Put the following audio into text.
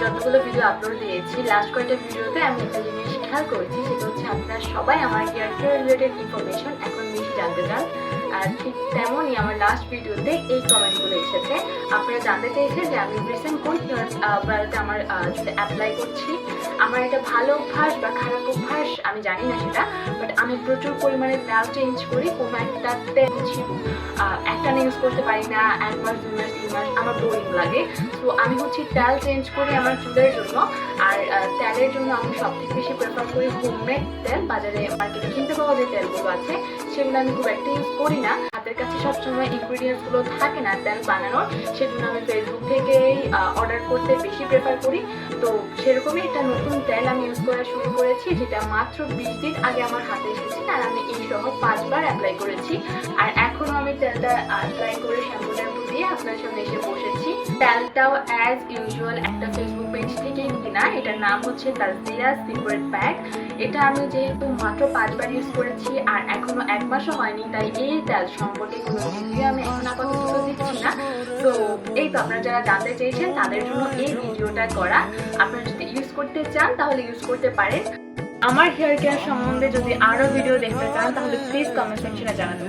যতগুলো video upload দিয়েছি last কয়েকটা ভিডিওতে আমি একটা জিনিস খেয়াল করেছি, সেটা হচ্ছে আপনারা সবাই আমার হেয়ার কেয়ার রিলেটেড ইনফরমেশন এখন বেশি জানতে চান। আর ঠিক তেমনই আমার লাস্ট ভিডিওতে এই কমেন্টগুলো এসেছে। আপনারা জানতে চেয়েছেন যে আমি রিসেন্ট কোন হেয়ার অয়েলটা আমার চুলে অ্যাপ্লাই করছি। আমার এটা ভালো অভ্যাস বা খারাপ অভ্যাস আমি জানি না সেটা, বাট আমি প্রচুর পরিমাণে তেল চেঞ্জ করি। কোনো একটা তেল একটা ইউজ করতে পারি না, 1 মাস 2 মাস 3 মাস আমার বোরিং লাগে। তো আমি হচ্ছে তেল চেঞ্জ করি আমার চুলের জন্য। আর তেলের জন্য আমি সবথেকে বেশি প্রেফার করি হোমমেড তেল। বাজারে মার্কেটে কিনতে পাওয়া যে তেলগুলো আছে সেগুলো আমি খুব একটা ইউজ করি না। হাতের কাছে সবসময় ইনগ্রিডিয়েন্টসগুলো থাকে না তেল বানানোর, সেজন্য আমি ফেসবুক থেকেই অর্ডার করতে বেশি প্রেফার করি। তো সেরকমই একটা নতুন তেল আমি ইউজ করা শুরু করেছি, যেটা মাত্র 20 দিন আগে আমার হাতে এসেছে। আর আমি এই সহ 5 বার অ্যাপ্লাই করেছি। আর এখনও আমি তেলটা অ্যাপ্লাই করে শ্যাম্পু ট্যাম্পু দিয়ে আপনার সামনে এসে বসেছি। তেলটাও অ্যাজ ইউজুয়াল একটা ফেসবুক পেজ থেকেই কিনা। এটার নাম হচ্ছে তাজদিয়া সিক্রেট প্যাক। এটা আমি যেহেতু মাত্র 5 বার ইউজ করেছি আর এখনো 1 মাসও হয়নি, তাই এই তেল সম্পর্কে কোনো রিভিউ আমি এখন আপাতত দিচ্ছি না। তো এই তো আপনারা যারা জানতে চেয়েছেন তাদের জন্য এই ভিডিওটা করা। আপনারা যদি ইউজ করতে চান তাহলে ইউজ করতে পারেন। আমার হেয়ার কেয়ার সম্বন্ধে যদি আরও ভিডিও দেখতে চান তাহলে প্লিজ কমেন্ট সেকশনে জানাতে।